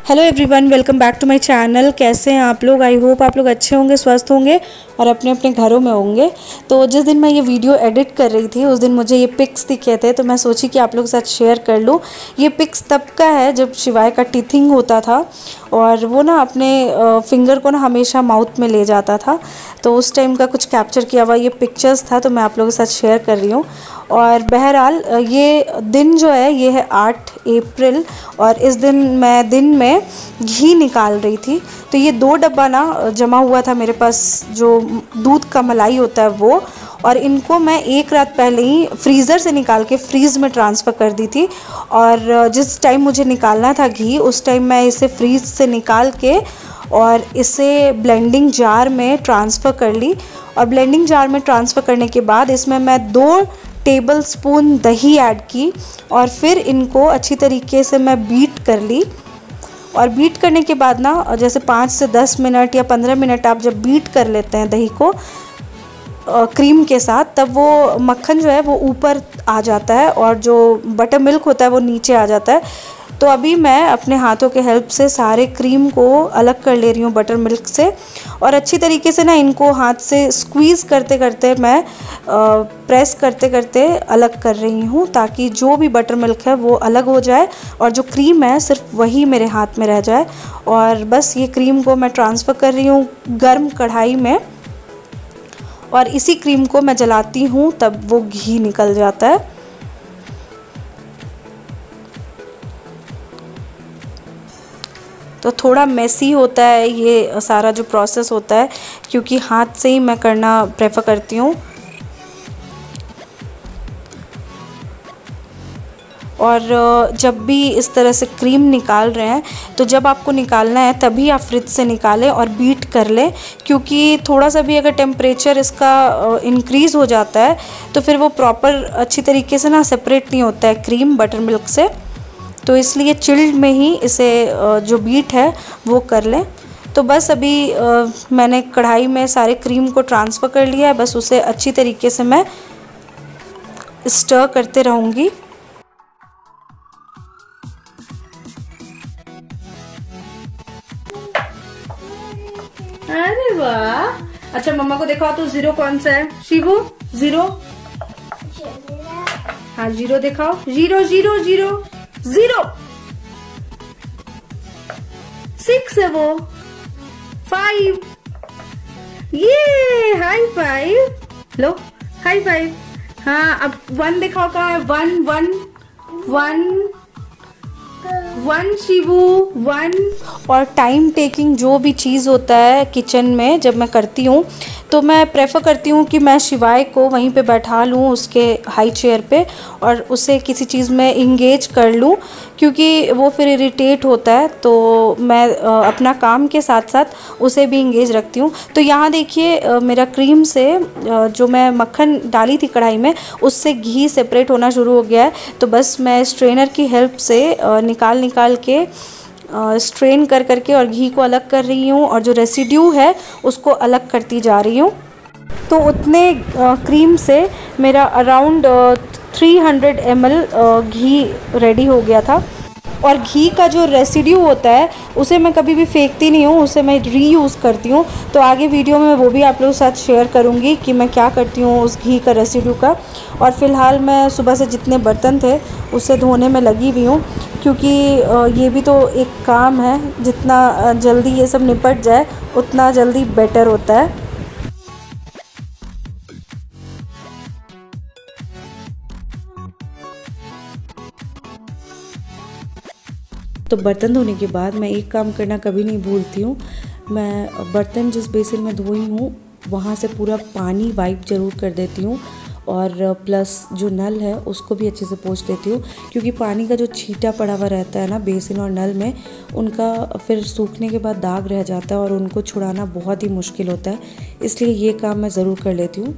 Hello everyone, welcome back to my channel. कैसे हैं आप लोग? आई होप आप लोग अच्छे होंगे, स्वस्थ होंगे और अपने अपने घरों में होंगे। तो जिस दिन मैं ये वीडियो एडिट कर रही थी उस दिन मुझे ये पिक्स दिखे थे, तो मैं सोची कि आप लोग के साथ शेयर कर लूँ। ये पिक्स तब का है जब शिवाय का टीथिंग होता था और वो ना अपने फिंगर को ना हमेशा माउथ में ले जाता था। तो उस टाइम का कुछ कैप्चर किया हुआ ये पिक्चर्स था, तो मैं आप लोगों के साथ शेयर कर रही हूँ। और बहरहाल ये दिन जो है ये है 8 अप्रैल और इस दिन मैं दिन में घी निकाल रही थी। तो ये 2 डब्बा ना जमा हुआ था मेरे पास, जो दूध का मलाई होता है वो, और इनको मैं एक रात पहले ही फ्रीज़र से निकाल के फ्रीज़ में ट्रांसफ़र कर दी थी। और जिस टाइम मुझे निकालना था घी उस टाइम मैं इसे फ्रीज़ से निकाल के और इसे ब्लेंडिंग जार में ट्रांसफ़र कर ली। और ब्लेंडिंग जार में ट्रांसफ़र करने के बाद इसमें मैं 2 टेबल स्पून दही ऐड की और फिर इनको अच्छी तरीके से मैं बीट कर ली। और बीट करने के बाद ना जैसे 5 से 10 मिनट या 15 मिनट आप जब बीट कर लेते हैं दही को क्रीम के साथ, तब वो मक्खन जो है वो ऊपर आ जाता है और जो बटर मिल्क होता है वो नीचे आ जाता है। तो अभी मैं अपने हाथों के हेल्प से सारे क्रीम को अलग कर ले रही हूँ बटर मिल्क से, और अच्छी तरीके से ना इनको हाथ से स्क्वीज़ करते करते मैं प्रेस करते करते अलग कर रही हूँ, ताकि जो भी बटर मिल्क है वो अलग हो जाए और जो क्रीम है सिर्फ वही मेरे हाथ में रह जाए। और बस ये क्रीम को मैं ट्रांसफ़र कर रही हूँ गर्म कढ़ाई में, और इसी क्रीम को मैं जलाती हूँ तब वो घी निकल जाता है। तो थोड़ा मेसी होता है ये सारा जो प्रोसेस होता है, क्योंकि हाथ से ही मैं करना प्रेफर करती हूँ। और जब भी इस तरह से क्रीम निकाल रहे हैं तो जब आपको निकालना है तभी आप फ्रिज से निकालें और बीट कर लें, क्योंकि थोड़ा सा भी अगर टेम्परेचर इसका इंक्रीज़ हो जाता है तो फिर वो प्रॉपर अच्छी तरीके से ना सेपरेट नहीं होता है क्रीम बटर मिल्क से। तो इसलिए चिल्ड में ही इसे जो बीट है वो कर लें। तो बस अभी मैंने कढ़ाई में सारे क्रीम को ट्रांसफ़र कर लिया है, बस उसे अच्छी तरीके से मैं स्टर करते रहूँगी। अरे वाह! अच्छा मम्मा को दिखाओ तो ज़ीरो कौन सा है शिवू? ज़ीरो, हाँ ज़ीरो दिखाओ। ज़ीरो ज़ीरो ज़ीरो ज़ीरो, 6 है वो। 5, ये हाई 5 लो, हाई 5। हाँ अब 1 दिखाओ कहाँ है? 1 1 1 1 शिवू 1। और टाइम टेकिंग जो भी चीज़ होता है किचन में जब मैं करती हूँ तो मैं प्रेफर करती हूँ कि मैं शिवाय को वहीं पे बैठा लूँ उसके हाई चेयर पे और उसे किसी चीज़ में इंगेज कर लूँ, क्योंकि वो फिर इरिटेट होता है। तो मैं अपना काम के साथ साथ उसे भी इंगेज रखती हूँ। तो यहाँ देखिए मेरा क्रीम से जो मैं मक्खन डाली थी कढ़ाई में उससे घी सेपरेट होना शुरू हो गया है। तो बस मैं स्ट्रेनर की हेल्प से निकाल के स्ट्रेन कर करके और घी को अलग कर रही हूँ, और जो रेसिड्यू है उसको अलग करती जा रही हूँ। तो उतने क्रीम से मेरा अराउंड 300 ml घी रेडी हो गया था। और घी का जो रेसिड्यू होता है उसे मैं कभी भी फेंकती नहीं हूँ, उसे मैं रीयूज़ करती हूँ। तो आगे वीडियो में वो भी आप लोगों के साथ शेयर करूँगी कि मैं क्या करती हूँ उस घी का रेसिड्यू का। और फ़िलहाल मैं सुबह से जितने बर्तन थे उसे धोने में लगी हुई हूँ, क्योंकि ये भी तो एक काम है, जितना जल्दी ये सब निपट जाए उतना जल्दी बेटर होता है। तो बर्तन धोने के बाद मैं एक काम करना कभी नहीं भूलती हूँ। मैं बर्तन जिस बेसिन में धोई हूँ वहाँ से पूरा पानी वाइप ज़रूर कर देती हूँ, और प्लस जो नल है उसको भी अच्छे से पोंछ देती हूँ, क्योंकि पानी का जो छींटा पड़ा हुआ रहता है ना बेसिन और नल में, उनका फिर सूखने के बाद दाग रह जाता है और उनको छुड़ाना बहुत ही मुश्किल होता है। इसलिए ये काम मैं ज़रूर कर लेती हूँ।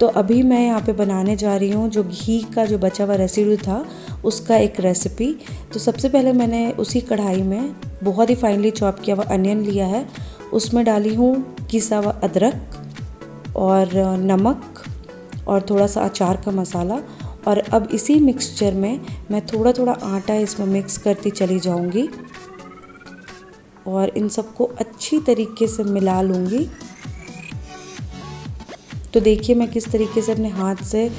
तो अभी मैं यहाँ पे बनाने जा रही हूँ जो घी का जो बचा हुआ रेसिड्यू था उसका एक रेसिपी। तो सबसे पहले मैंने उसी कढ़ाई में बहुत ही फाइनली चॉप किया हुआ अनियन लिया है, उसमें डाली हूँ किसा हुआ अदरक और नमक और थोड़ा सा अचार का मसाला, और अब इसी मिक्सचर में मैं थोड़ा थोड़ा आटा इसमें मिक्स करती चली जाऊंगी। और इन सबको अच्छी तरीके से मिला लूँगी। तो देखिए मैं किस तरीके से अपने हाथ से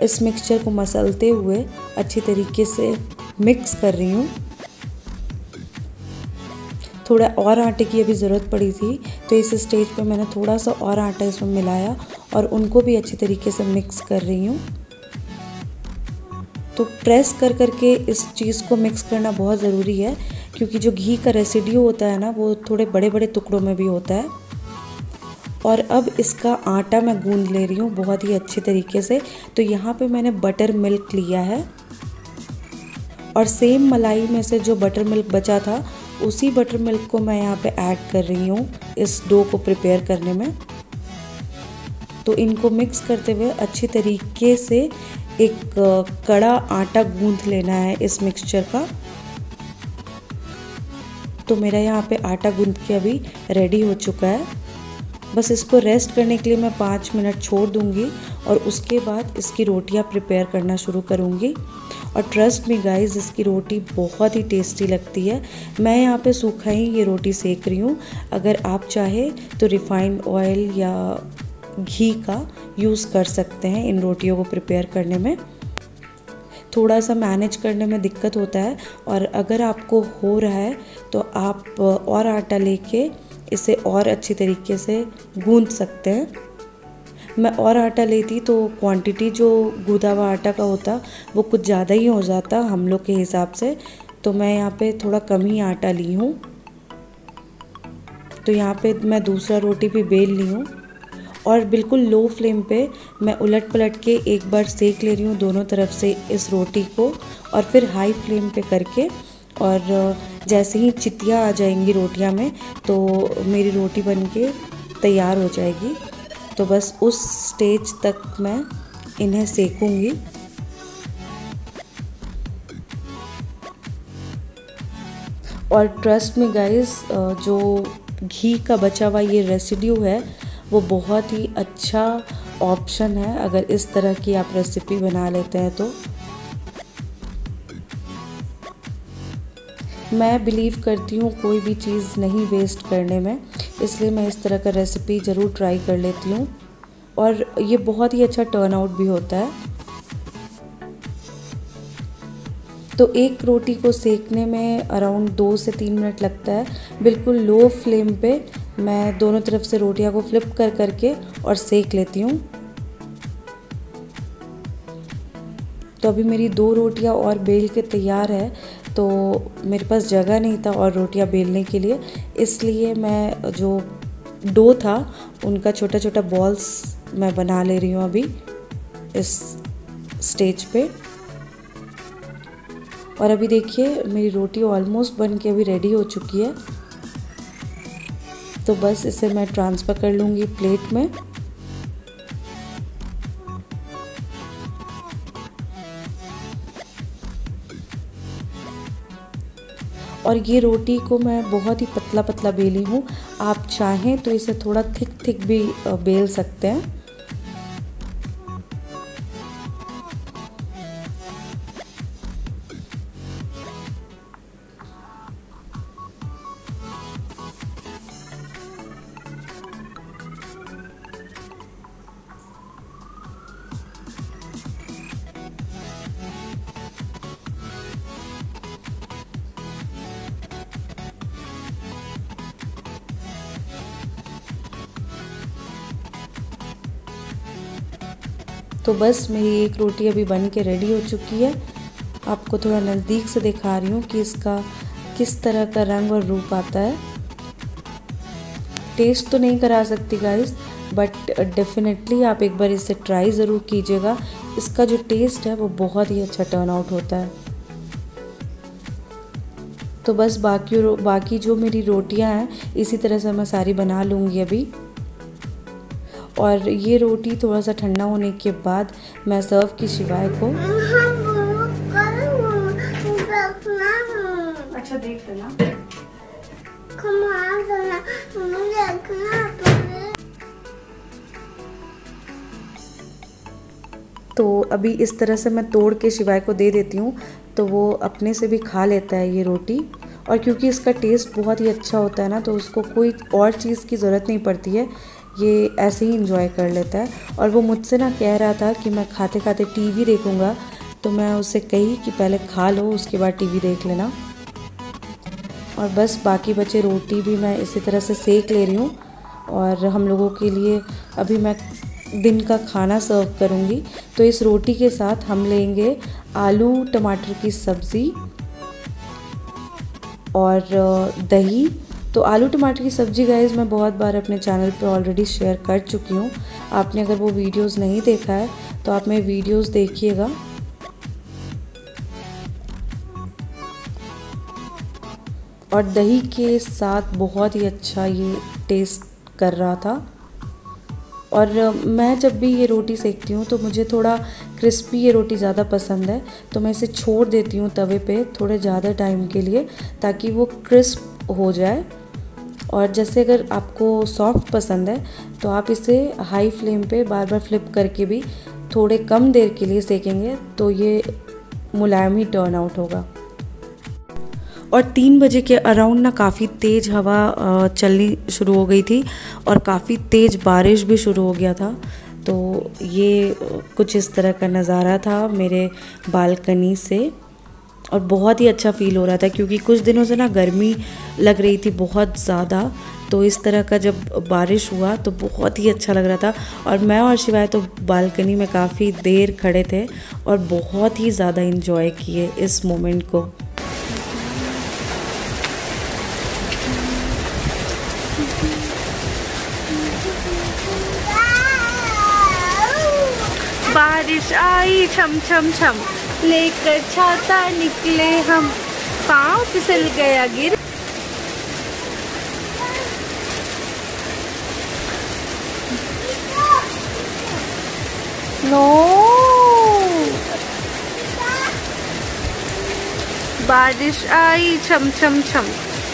इस मिक्सचर को मसलते हुए अच्छी तरीके से मिक्स कर रही हूँ। थोड़ा और आटे की अभी ज़रूरत पड़ी थी, तो इस स्टेज पे मैंने थोड़ा सा और आटा इसमें मिलाया और उनको भी अच्छी तरीके से मिक्स कर रही हूँ। तो प्रेस कर करके इस चीज़ को मिक्स करना बहुत ज़रूरी है, क्योंकि जो घी का रेसिड्यू होता है ना, वो थोड़े बड़े बड़े टुकड़ों में भी होता है। और अब इसका आटा मैं गूंद ले रही हूँ बहुत ही अच्छे तरीके से। तो यहाँ पे मैंने बटर मिल्क लिया है और सेम मलाई में से जो बटर मिल्क बचा था, उसी बटर मिल्क को मैं यहाँ पे ऐड कर रही हूँ इस डो को प्रिपेयर करने में। तो इनको मिक्स करते हुए अच्छी तरीके से एक कड़ा आटा गूंथ लेना है इस मिक्सचर का। तो मेरा यहाँ पे आटा गूंथ के अभी रेडी हो चुका है। बस इसको रेस्ट करने के लिए मैं 5 मिनट छोड़ दूँगी और उसके बाद इसकी रोटियाँ प्रिपेयर करना शुरू करूँगी। और ट्रस्ट मी गाइस, इसकी रोटी बहुत ही टेस्टी लगती है। मैं यहाँ पे सूखा ही ये रोटी सेक रही हूँ। अगर आप चाहे तो रिफाइंड ऑयल या घी का यूज़ कर सकते हैं इन रोटियों को प्रिपेयर करने में। थोड़ा सा मैनेज करने में दिक्कत होता है, और अगर आपको हो रहा है तो आप और आटा लेके इसे और अच्छी तरीके से गूंथ सकते हैं। मैं और आटा लेती तो क्वांटिटी जो गूंदा हुआ आटा का होता वो कुछ ज़्यादा ही हो जाता हम लोग के हिसाब से। तो मैं यहाँ पे थोड़ा कम ही आटा ली हूँ। तो यहाँ पे मैं दूसरा रोटी भी बेल ली हूँ और बिल्कुल लो फ्लेम पे मैं उलट पलट के एक बार सेक ले रही हूँ दोनों तरफ से इस रोटी को, और फिर हाई फ्लेम पे करके। और जैसे ही चितिया आ जाएंगी रोटियां में, तो मेरी रोटी बनके तैयार हो जाएगी। तो बस उस स्टेज तक मैं इन्हें सेकूंगी। और ट्रस्ट मी गाइस, जो घी का बचा हुआ ये रेसिड्यू है वो बहुत ही अच्छा ऑप्शन है अगर इस तरह की आप रेसिपी बना लेते हैं तो। मैं बिलीव करती हूँ कोई भी चीज़ नहीं वेस्ट करने में, इसलिए मैं इस तरह का रेसिपी ज़रूर ट्राई कर लेती हूँ और ये बहुत ही अच्छा टर्न आउट भी होता है। तो एक रोटी को सेकने में अराउंड 2 से 3 मिनट लगता है। बिल्कुल लो फ्लेम पे मैं दोनों तरफ से रोटियां को फ्लिप कर करके और सेक लेती हूँ। तो अभी मेरी 2 रोटियां और बेल के तैयार है। तो मेरे पास जगह नहीं था और रोटियां बेलने के लिए, इसलिए मैं जो डो था उनका छोटा छोटा बॉल्स मैं बना ले रही हूँ अभी इस स्टेज पे। और अभी देखिए मेरी रोटी ऑलमोस्ट बन के अभी रेडी हो चुकी है। तो बस इसे मैं ट्रांसफ़र कर लूँगी प्लेट में। और ये रोटी को मैं बहुत ही पतला पतला बेली हूँ। आप चाहें तो इसे थोड़ा थिक भी बेल सकते हैं। तो बस मेरी एक रोटी अभी बन के रेडी हो चुकी है। आपको थोड़ा नज़दीक से दिखा रही हूँ कि इसका किस तरह का रंग और रूप आता है। टेस्ट तो नहीं करा सकती गाइस, बट डेफिनेटली आप एक बार इसे ट्राई ज़रूर कीजिएगा। इसका जो टेस्ट है वो बहुत ही अच्छा टर्न आउट होता है। तो बस बाकी जो मेरी रोटियां हैं इसी तरह से मैं सारी बना लूँगी अभी। और ये रोटी थोड़ा सा ठंडा होने के बाद मैं सर्व की शिवाय को अच्छा देख लेना। तो अभी इस तरह से मैं तोड़ के शिवाय को दे देती हूँ, तो वो अपने से भी खा लेता है ये रोटी। और क्योंकि इसका टेस्ट बहुत ही अच्छा होता है ना, तो उसको कोई और चीज़ की ज़रूरत नहीं पड़ती है, ये ऐसे ही इंजॉय कर लेता है। और वो मुझसे ना कह रहा था कि मैं खाते खाते टीवी देखूँगा, तो मैं उससे कही कि पहले खा लो, उसके बाद टीवी देख लेना। और बस बाकी बचे रोटी भी मैं इसी तरह से सेक ले रही हूँ। और हम लोगों के लिए अभी मैं दिन का खाना सर्व करूँगी। तो इस रोटी के साथ हम लेंगे आलू टमाटर की सब्ज़ी और दही। तो आलू टमाटर की सब्ज़ी गाइस मैं बहुत बार अपने चैनल पे ऑलरेडी शेयर कर चुकी हूँ। आपने अगर वो वीडियोस नहीं देखा है तो आप मेरे वीडियोस देखिएगा। और दही के साथ बहुत ही अच्छा ये टेस्ट कर रहा था। और मैं जब भी ये रोटी सेकती हूँ तो मुझे थोड़ा क्रिस्पी ये रोटी ज़्यादा पसंद है, तो मैं इसे छोड़ देती हूँ तवे पे थोड़े ज़्यादा टाइम के लिए, ताकि वो क्रिस्प हो जाए। और जैसे अगर आपको सॉफ्ट पसंद है तो आप इसे हाई फ्लेम पे बार बार फ्लिप करके भी थोड़े कम देर के लिए सेकेंगे तो ये मुलायम ही टर्न आउट होगा। और 3 बजे के अराउंड ना काफ़ी तेज़ हवा चलनी शुरू हो गई थी और काफ़ी तेज़ बारिश भी शुरू हो गया था। तो ये कुछ इस तरह का नज़ारा था मेरे बालकनी से, और बहुत ही अच्छा फील हो रहा था क्योंकि कुछ दिनों से ना गर्मी लग रही थी बहुत ज़्यादा। तो इस तरह का जब बारिश हुआ तो बहुत ही अच्छा लग रहा था। और मैं और शिवाय तो बालकनी में काफ़ी देर खड़े थे और बहुत ही ज़्यादा इन्जॉय किए इस मोमेंट को। बारिश आई छम छम छम, लेकर छाता निकले हम, पाँव फिसल गया गिर। नो, बारिश आई छम छम छम,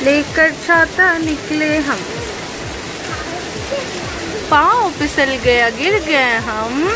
लेकर छाता निकले हम, पाँव फिसल गया गिर गए हम।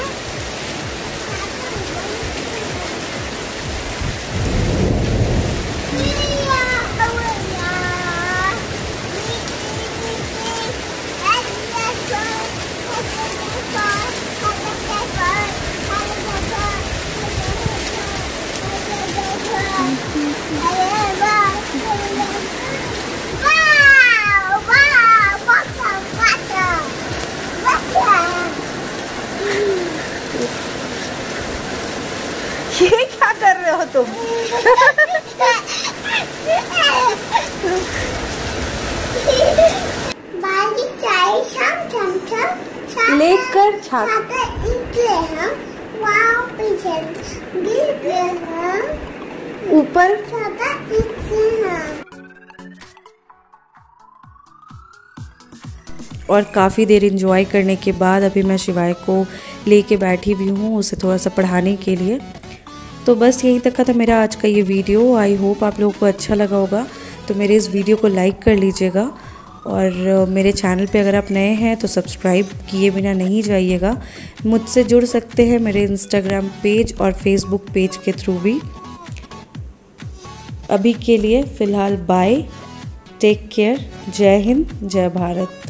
ये क्या कर रहे हो तुम? लेकर छाता ऊपर और काफ़ी देर इंजॉय करने के बाद अभी मैं शिवाय को लेके बैठी भी हूँ उसे थोड़ा सा पढ़ाने के लिए। तो बस यहीं तक का था मेरा आज का ये वीडियो। आई होप आप लोगों को अच्छा लगा होगा। तो मेरे इस वीडियो को लाइक कर लीजिएगा और मेरे चैनल पे अगर आप नए हैं तो सब्सक्राइब किए बिना नहीं जाइएगा। मुझसे जुड़ सकते हैं मेरे इंस्टाग्राम पेज और फेसबुक पेज के थ्रू भी। अभी के लिए फ़िलहाल बाय, टेक केयर, जय हिंद, जय भारत।